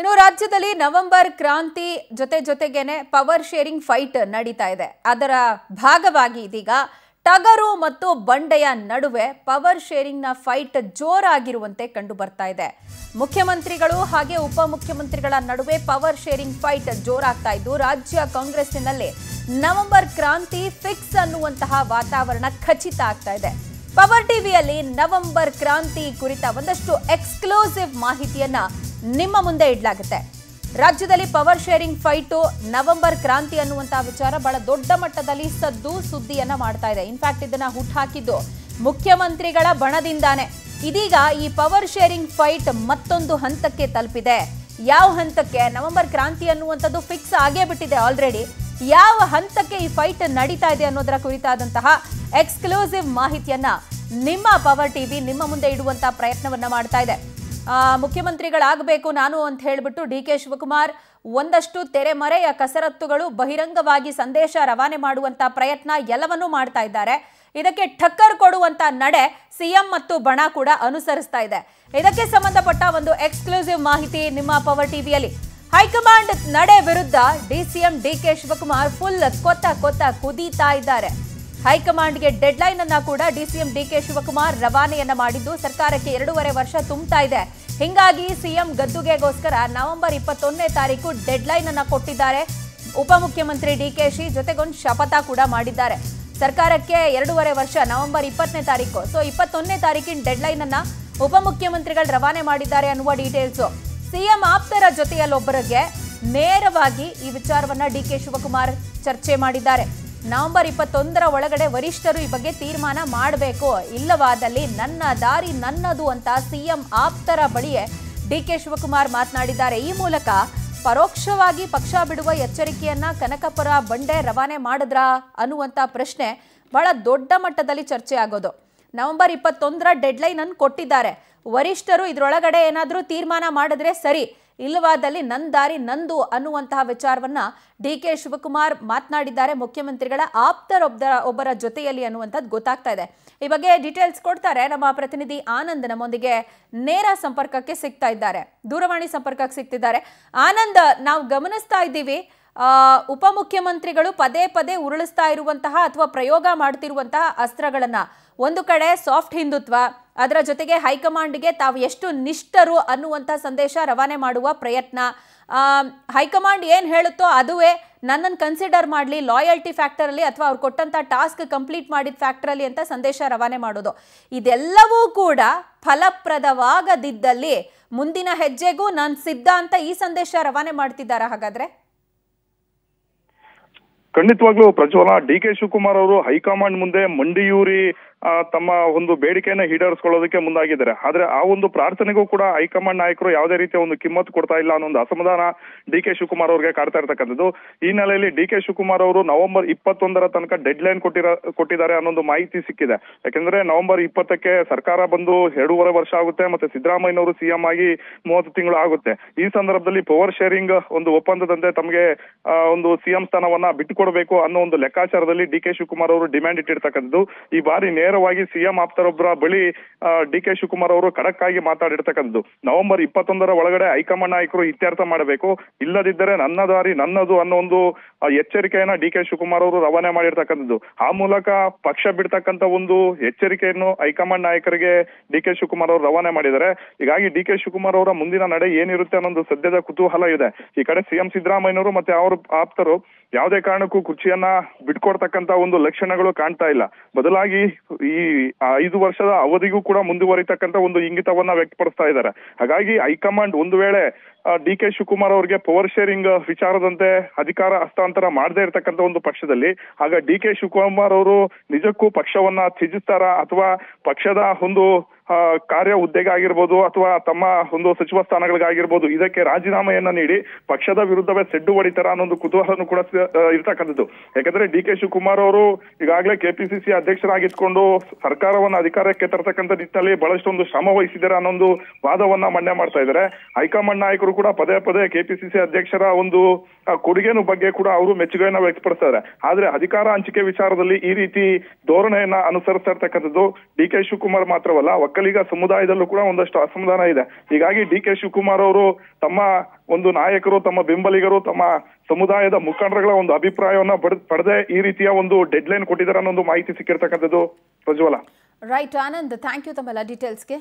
ಇನ್ನು ರಾಜ್ಯದಲ್ಲಿ ನವೆಂಬರ್ ಕ್ರಾಂತಿ ಜೊತೆಗೇನೆ ಪವರ್ ಶೇರಿಂಗ್ ಫೈಟ್ ನಡೀತಾ ಇದೆ. ಅದರ ಭಾಗವಾಗಿ ಇದೀಗ ಟಗರು ಮತ್ತು ಬಂಡೆಯ ನಡುವೆ ಪವರ್ ಶೇರಿಂಗ್ ನ ಫೈಟ್ ಜೋರಾಗಿರುವಂತೆ ಕಂಡು ಬರ್ತಾ ಇದೆ. ಮುಖ್ಯಮಂತ್ರಿಗಳು ಹಾಗೆ ಉಪಮುಖ್ಯಮಂತ್ರಿಗಳ ನಡುವೆ ಪವರ್ ಶೇರಿಂಗ್ ಫೈಟ್ ಜೋರಾಗ್ತಾ ಇದ್ದು ರಾಜ್ಯ ಕಾಂಗ್ರೆಸ್ಸಿನಲ್ಲಿ ನವೆಂಬರ್ ಕ್ರಾಂತಿ ಫಿಕ್ಸ್ ಅನ್ನುವಂತಹ ವಾತಾವರಣ ಖಚಿತ ಆಗ್ತಾ ಇದೆ. ಪವರ್ ಟಿವಿಯಲ್ಲಿ ನವೆಂಬರ್ ಕ್ರಾಂತಿ ಕುರಿತ ಒಂದಷ್ಟು ಎಕ್ಸ್ಕ್ಲೂಸಿವ್ ಮಾಹಿತಿಯನ್ನ ನಿಮ್ಮ ಮುಂದೆ ಇಡಲಾಗುತ್ತೆ. ರಾಜ್ಯದಲ್ಲಿ ಪವರ್ ಶೇರಿಂಗ್ ಫೈಟು ನವೆಂಬರ್ ಕ್ರಾಂತಿ ಅನ್ನುವಂತಹ ವಿಚಾರ ಬಹಳ ದೊಡ್ಡ ಮಟ್ಟದಲ್ಲಿ ಸುದ್ದಿಯನ್ನ ಮಾಡ್ತಾ ಇದೆ. ಇನ್ಫ್ಯಾಕ್ಟ್ ಇದನ್ನ ಹುಟ್ಟಾಕಿದ್ದು ಮುಖ್ಯಮಂತ್ರಿಗಳ ಬಣದಿಂದಾನೆ. ಇದೀಗ ಈ ಪವರ್ ಶೇರಿಂಗ್ ಫೈಟ್ ಮತ್ತೊಂದು ಹಂತಕ್ಕೆ ತಲುಪಿದೆ. ಯಾವ ಹಂತಕ್ಕೆ? ನವೆಂಬರ್ ಕ್ರಾಂತಿ ಅನ್ನುವಂಥದ್ದು ಫಿಕ್ಸ್ ಆಗೇ ಬಿಟ್ಟಿದೆ ಆಲ್ರೆಡಿ. ಯಾವ ಹಂತಕ್ಕೆ ಈ ಫೈಟ್ ನಡೀತಾ ಇದೆ ಅನ್ನೋದರ ಕುರಿತಾದಂತಹ ಎಕ್ಸ್ಕ್ಲೂಸಿವ್ ಮಾಹಿತಿಯನ್ನ ನಿಮ್ಮ ಪವರ್ ಟಿವಿ ನಿಮ್ಮ ಮುಂದೆ ಇಡುವಂತಹ ಪ್ರಯತ್ನವನ್ನ ಮಾಡ್ತಾ ಇದೆ. ಮುಖ್ಯಮಂತ್ರಿಗಳಾಗಬೇಕು ನಾನು ಅಂತ ಹೇಳಿಬಿಟ್ಟು ಡಿ.ಕೆ. ಶಿವಕುಮಾರ್ ಒಂದಷ್ಟು ತೆರೆಮರೆಯ ಕಸರತ್ತುಗಳು, ಬಹಿರಂಗವಾಗಿ ಸಂದೇಶ ರವಾನೆ ಮಾಡುವಂತ ಪ್ರಯತ್ನ ಎಲ್ಲವನ್ನೂ ಮಾಡ್ತಾ ಇದ್ದಾರೆ. ಇದಕ್ಕೆ ಟಕ್ಕರ್ ಕೊಡುವಂತ ನಡೆ ಸಿಎಂ ಮತ್ತು ಬಣ ಕೂಡ ಅನುಸರಿಸ್ತಾ ಇದೆ. ಇದಕ್ಕೆ ಸಂಬಂಧಪಟ್ಟ ಒಂದು ಎಕ್ಸ್ಕ್ಲೂಸಿವ್ ಮಾಹಿತಿ ನಿಮ್ಮ ಪವರ್ ಟಿವಿಯಲ್ಲಿ. ಹೈಕಮಾಂಡ್ ನಡೆ ವಿರುದ್ಧ ಡಿಸಿಎಂ ಡಿ.ಕೆ. ಶಿವಕುಮಾರ್ ಫುಲ್ ಕೊತ್ತ ಕುದೀತಾ ಇದ್ದಾರೆ. ಹೈಕಮಾಂಡ್ಗೆ ಡೆಡ್ಲೈನ್ ಅನ್ನ ಕೂಡ ಡಿಸಿಎಂ ಡಿ.ಕೆ. ಶಿವಕುಮಾರ್ ರವಾನೆಯನ್ನ ಮಾಡಿದ್ದು ಸರ್ಕಾರಕ್ಕೆ 2.5 ವರ್ಷ ತುಂಬುತ್ತಾ ಇದೆ. ಹಿಂಗಾಗಿ ಸಿಎಂ ಗದ್ದುಗೆಗೋಸ್ಕರ ನವೆಂಬರ್ 21ನೇ ತಾರೀಕು ಡೆಡ್ಲೈನ್ ಅನ್ನ ಕೊಟ್ಟಿದ್ದಾರೆ. ಉಪಮುಖ್ಯಮಂತ್ರಿ ಡಿ.ಕೆ.ಶಿ ಜೊತೆಗೊಂದು ಶಪಥ ಕೂಡ ಮಾಡಿದ್ದಾರೆ. ಸರ್ಕಾರಕ್ಕೆ 2.5 ವರ್ಷ ನವೆಂಬರ್ 20ನೇ ತಾರೀಕು. ಸೊ 21ನೇ ತಾರೀಕಿನ ಡೆಡ್ಲೈನ್ ಅನ್ನ ಉಪಮುಖ್ಯಮಂತ್ರಿಗಳು ರವಾನೆ ಮಾಡಿದ್ದಾರೆ ಅನ್ನುವ ಡೀಟೇಲ್ಸ್. ಸಿಎಂ ಆಪ್ತರ ಜೊತೆಯಲ್ಲೊಬ್ಬರಿಗೆ ನೇರವಾಗಿ ಈ ವಿಚಾರವನ್ನ ಡಿ.ಕೆ. ಶಿವಕುಮಾರ್ ಚರ್ಚೆ ಮಾಡಿದ್ದಾರೆ. ನವೆಂಬರ್ 21ರ ಒಳಗಡೆ ವರಿಷ್ಠರು ಈ ಬಗ್ಗೆ ತೀರ್ಮಾನ ಮಾಡಬೇಕು, ಇಲ್ಲವಾದಲ್ಲಿ ನನ್ನ ದಾರಿ ನನ್ನದು ಅಂತ ಸಿಎಂ ಆಪ್ತರ ಬಳಿಯೇ ಡಿ.ಕೆ. ಶಿವಕುಮಾರ್ ಮಾತನಾಡಿದ್ದಾರೆ. ಈ ಮೂಲಕ ಪರೋಕ್ಷವಾಗಿ ಪಕ್ಷ ಬಿಡುವ ಎಚ್ಚರಿಕೆಯನ್ನ ಕನಕಪುರ ಬಂಡೆ ರವಾನೆ ಮಾಡಿದ್ರಾ ಅನ್ನುವಂತ ಪ್ರಶ್ನೆ ಬಹಳ ದೊಡ್ಡ ಮಟ್ಟದಲ್ಲಿ ಚರ್ಚೆ ಆಗೋದು. ನವೆಂಬರ್ 21ರ ಡೆಡ್ಲೈನ್ ಅನ್ನು ಕೊಟ್ಟಿದ್ದಾರೆ. ವರಿಷ್ಠರು ಇದರೊಳಗಡೆ ಏನಾದರೂ ತೀರ್ಮಾನ ಮಾಡಿದ್ರೆ ಸರಿ, ಇಲ್ಲವಾದಲ್ಲಿ ನನ್ನ ದಾರಿ ನಂದು ಅನ್ನುವಂತಹ ವಿಚಾರವನ್ನ ಡಿ.ಕೆ. ಶಿವಕುಮಾರ್ ಮಾತನಾಡಿದ್ದಾರೆ ಮುಖ್ಯಮಂತ್ರಿಗಳ ಒಬ್ಬರ ಜೊತೆಯಲ್ಲಿ ಅನ್ನುವಂಥದ್ದು ಗೊತ್ತಾಗ್ತಾ ಇದೆ. ಈ ಬಗ್ಗೆ ಡೀಟೇಲ್ಸ್ ಕೊಡ್ತಾರೆ ನಮ್ಮ ಪ್ರತಿನಿಧಿ ಆನಂದ್. ನಮ್ಮೊಂದಿಗೆ ನೇರ ಸಂಪರ್ಕಕ್ಕೆ ಸಿಗ್ತಾ ಇದ್ದಾರೆ, ದೂರವಾಣಿ ಸಂಪರ್ಕಕ್ಕೆ ಸಿಗ್ತಿದ್ದಾರೆ. ಆನಂದ್, ನಾವು ಗಮನಿಸ್ತಾ ಇದ್ದೀವಿ ಉಪಮುಖ್ಯಮಂತ್ರಿಗಳು ಪದೇ ಉರುಳಿಸ್ತಾ ಇರುವಂತಹ ಅಥವಾ ಪ್ರಯೋಗ ಮಾಡ್ತಿರುವಂತಹ ಅಸ್ತ್ರಗಳನ್ನ, ಒಂದು ಕಡೆ ಸಾಫ್ಟ್ ಹಿಂದುತ್ವ, ಅದರ ಜೊತೆಗೆ ಹೈಕಮಾಂಡ್ಗೆ ತಾವು ಎಷ್ಟು ನಿಷ್ಠರು ಅನ್ನುವಂಥ ಸಂದೇಶ ರವಾನೆ ಮಾಡುವ ಪ್ರಯತ್ನ. ಹೈಕಮಾಂಡ್ ಏನು ಹೇಳುತ್ತೋ ಅದುವೇ ನನ್ನನ್ನು ಕನ್ಸಿಡರ್ ಮಾಡಲಿ ಲಾಯಲ್ಟಿ ಫ್ಯಾಕ್ಟರಲ್ಲಿ ಅಥವಾ ಅವ್ರು ಕೊಟ್ಟಂಥ ಟಾಸ್ಕ್ ಕಂಪ್ಲೀಟ್ ಮಾಡಿದ ಫ್ಯಾಕ್ಟರಲ್ಲಿ ಅಂತ ಸಂದೇಶ ರವಾನೆ ಮಾಡೋದು. ಇದೆಲ್ಲವೂ ಕೂಡ ಫಲಪ್ರದವಾಗದಿದ್ದಲ್ಲಿ ಮುಂದಿನ ಹೆಜ್ಜೆಗೂ ನಾನು ಸಿದ್ಧ ಅಂತ ಈ ಸಂದೇಶ ರವಾನೆ ಮಾಡ್ತಿದ್ದಾರಾ? ಹಾಗಾದ್ರೆ ಖಂಡಿತವಾಗ್ಲೂ ಪ್ರಜ್ವಲ, ಡಿ.ಕೆ. ಶಿವಕುಮಾರ್ ಅವರು ಹೈಕಮಾಂಡ್ ಮುಂದೆ ಮಂಡಿಯೂರಿ ತಮ್ಮ ಒಂದು ಬೇಡಿಕೆಯನ್ನ ಈಡೇರಿಸಿಕೊಳ್ಳೋದಕ್ಕೆ ಮುಂದಾಗಿದ್ದಾರೆ. ಆದ್ರೆ ಆ ಒಂದು ಪ್ರಾರ್ಥನೆಗೂ ಕೂಡ ಹೈಕಮಾಂಡ್ ನಾಯಕರು ಯಾವುದೇ ರೀತಿಯ ಒಂದು ಕಿಮ್ಮತ್ತು ಕೊಡ್ತಾ ಇಲ್ಲ ಅನ್ನೋ ಒಂದು ಅಸಮಾಧಾನ ಡಿ.ಕೆ. ಶಿವಕುಮಾರ್ ಅವರಿಗೆ ಕಾಡ್ತಾ ಇರ್ತಕ್ಕಂಥದ್ದು. ಈ ಹಿನ್ನೆಲೆಯಲ್ಲಿ ಡಿ.ಕೆ. ಶಿವಕುಮಾರ್ ಅವರು ನವೆಂಬರ್ 21ರ ತನಕ ಡೆಡ್ ಲೈನ್ ಕೊಟ್ಟಿದ್ದಾರೆ ಅನ್ನೋದು ಮಾಹಿತಿ ಸಿಕ್ಕಿದೆ. ಯಾಕಂದ್ರೆ ನವೆಂಬರ್ 20ಕ್ಕೆ ಸರ್ಕಾರ ಬಂದು 2.5 ವರ್ಷ ಆಗುತ್ತೆ, ಮತ್ತೆ ಸಿದ್ದರಾಮಯ್ಯನವರು ಸಿಎಂ ಆಗಿ 30 ತಿಂಗಳು ಆಗುತ್ತೆ. ಈ ಸಂದರ್ಭದಲ್ಲಿ ಪವರ್ ಶೇರಿಂಗ್ ಒಂದು ಒಪ್ಪಂದದಂತೆ ತಮಗೆ ಒಂದು ಸಿಎಂ ಸ್ಥಾನವನ್ನ ಬಿಟ್ಟುಕೊಡಬೇಕು ಅನ್ನೋ ಒಂದು ಲೆಕ್ಕಾಚಾರದಲ್ಲಿ ಡಿ.ಕೆ. ಶಿವಕುಮಾರ್ ಅವರು ಡಿಮ್ಯಾಂಡ್ ಇಟ್ಟಿರ್ತಕ್ಕಂಥದ್ದು. ಈ ಬಾರಿ ನೇರವಾಗಿ ಸಿಎಂ ಆಪ್ತರೊಬ್ಬರ ಬಳಿ ಡಿ.ಕೆ. ಶಿವಕುಮಾರ್ ಅವರು ಖಡಕ್ ಆಗಿ ಮಾತಾಡಿರ್ತಕ್ಕಂಥದ್ದು. ನವೆಂಬರ್ 21ರ ಒಳಗಡೆ ಹೈಕಮಾಂಡ್ ನಾಯಕರು ಇತ್ಯರ್ಥ ಮಾಡಬೇಕು, ಇಲ್ಲದಿದ್ದರೆ ನನ್ನ ದಾರಿ ನನ್ನದು ಅನ್ನೋ ಒಂದು ಎಚ್ಚರಿಕೆಯನ್ನ ಡಿ.ಕೆ. ಶಿವಕುಮಾರ್ ಅವರು ರವಾನೆ ಮಾಡಿರ್ತಕ್ಕಂಥದ್ದು. ಆ ಮೂಲಕ ಪಕ್ಷ ಬಿಡ್ತಕ್ಕಂಥ ಒಂದು ಎಚ್ಚರಿಕೆಯನ್ನು ಹೈಕಮಾಂಡ್ ನಾಯಕರಿಗೆ ಡಿ.ಕೆ. ಶಿವಕುಮಾರ್ ಅವರು ರವಾನೆ ಮಾಡಿದ್ದಾರೆ. ಹೀಗಾಗಿ ಡಿ.ಕೆ. ಶಿವಕುಮಾರ್ ಅವರ ಮುಂದಿನ ನಡೆ ಏನಿರುತ್ತೆ ಅನ್ನೋದು ಸದ್ಯದ ಕುತೂಹಲ ಇದೆ. ಈ ಕಡೆ ಸಿಎಂ ಸಿದ್ದರಾಮಯ್ಯನವರು ಮತ್ತೆ ಅವರ ಆಪ್ತರು ಯಾವುದೇ ಕಾರಣಕ್ಕೂ ಕುರ್ಚಿಯನ್ನ ಬಿಟ್ಕೊಡ್ತಕ್ಕಂತ ಒಂದು ಲಕ್ಷಣಗಳು ಕಾಣ್ತಾ ಇಲ್ಲ. ಬದಲಾಗಿ ಈ 5 ವರ್ಷದ ಅವಧಿಗೂ ಕೂಡ ಮುಂದುವರಿತಕ್ಕಂತ ಒಂದು ಇಂಗಿತವನ್ನ ವ್ಯಕ್ತಪಡಿಸ್ತಾ ಇದ್ದಾರೆ. ಹಾಗಾಗಿ ಹೈಕಮಾಂಡ್ ಒಂದು ವೇಳೆ ಡಿ.ಕೆ. ಶಿವಕುಮಾರ್ ಅವರಿಗೆ ಪವರ್ ಶೇರಿಂಗ್ ವಿಚಾರದಂತೆ ಅಧಿಕಾರ ಹಸ್ತಾಂತರ ಮಾಡದೇ ಇರತಕ್ಕಂತ ಒಂದು ಪಕ್ಷದಲ್ಲಿ ಆಗ ಡಿ.ಕೆ. ಶಿವಕುಮಾರ್ ಅವರು ನಿಜಕ್ಕೂ ಪಕ್ಷವನ್ನ ತ್ಯಜಿಸ್ತಾರಾ ಅಥವಾ ಪಕ್ಷದ ಒಂದು ಕಾರ್ಯ ಹುದ್ದೆಗೆ ಆಗಿರ್ಬೋದು ಅಥವಾ ತಮ್ಮ ಒಂದು ಸಚಿವ ಸ್ಥಾನಗಳಿಗಾಗಿರ್ಬೋದು ಇದಕ್ಕೆ ರಾಜೀನಾಮೆಯನ್ನ ನೀಡಿ ಪಕ್ಷದ ವಿರುದ್ಧವೇ ಸೆಡ್ಡು ಹೊಡಿತಾರ ಅನ್ನೋ ಕುತೂಹಲನೂ ಕೂಡ ಇರ್ತಕ್ಕಂಥದ್ದು. ಯಾಕಂದ್ರೆ ಡಿ.ಕೆ. ಶಿವಕುಮಾರ್ ಅವರು ಈಗಾಗಲೇ ಕೆಪಿಸಿಸಿ ಅಧ್ಯಕ್ಷರಾಗಿದ್ಕೊಂಡು ಸರ್ಕಾರವನ್ನ ಅಧಿಕಾರಕ್ಕೆ ತರತಕ್ಕಂಥ ನಿಟ್ಟಿನಲ್ಲಿ ಬಹಳಷ್ಟೊಂದು ಶ್ರಮ ವಹಿಸಿದ್ದಾರೆ ಅನ್ನೊಂದು ವಾದವನ್ನ ಮಂಡನೆ ಮಾಡ್ತಾ ಇದ್ದಾರೆ. ಹೈಕಮಾಂಡ್ ನಾಯಕರು ಕೂಡ ಪದೇ ಕೆಪಿಸಿಸಿ ಅಧ್ಯಕ್ಷರ ಒಂದು ಕೊಡುಗೆನ ಬಗ್ಗೆ ಕೂಡ ಅವರು ಮೆಚ್ಚುಗೆಯನ್ನ ವ್ಯಕ್ತಪಡಿಸ್ತಾರೆ. ಆದ್ರೆ ಅಧಿಕಾರ ಹಂಚಿಕೆ ವಿಚಾರದಲ್ಲಿ ಈ ರೀತಿ ಧೋರಣೆಯನ್ನ ಅನುಸರಿಸ್ತಾ ಇರ್ತಕ್ಕಂಥದ್ದು ಡಿ.ಕೆ. ಶಿವಕುಮಾರ್ ಮಾತ್ರವಲ್ಲ, ಒಕ್ಕಲಿಗ ಸಮುದಾಯದಲ್ಲೂ ಕೂಡ ಒಂದಷ್ಟು ಅಸಮಾಧಾನ ಇದೆ. ಹೀಗಾಗಿ ಡಿ ಕೆ ಶಿವಕುಮಾರ್ ಅವರು ತಮ್ಮ ಒಂದು ನಾಯಕರು, ತಮ್ಮ ಬೆಂಬಲಿಗರು, ತಮ್ಮ ಸಮುದಾಯದ ಮುಖಂಡರುಗಳ ಒಂದು ಅಭಿಪ್ರಾಯವನ್ನ ಪಡೆದೇ ಈ ರೀತಿಯ ಒಂದು ಡೆಡ್ ಲೈನ್ ಕೊಟ್ಟಿದ್ದಾರೆ ಅನ್ನೋ ಒಂದು ಮಾಹಿತಿ ಸಿಕ್ಕಿರ್ತಕ್ಕಂಥದ್ದು ಪ್ರಜ್ವಲ. ರೈಟ್ ಆನಂದ್, ಥ್ಯಾಂಕ್ ಯು ತಮ್ಮೆಲ್ಲ ಡೀಟೇಲ್ಸ್ಗೆ.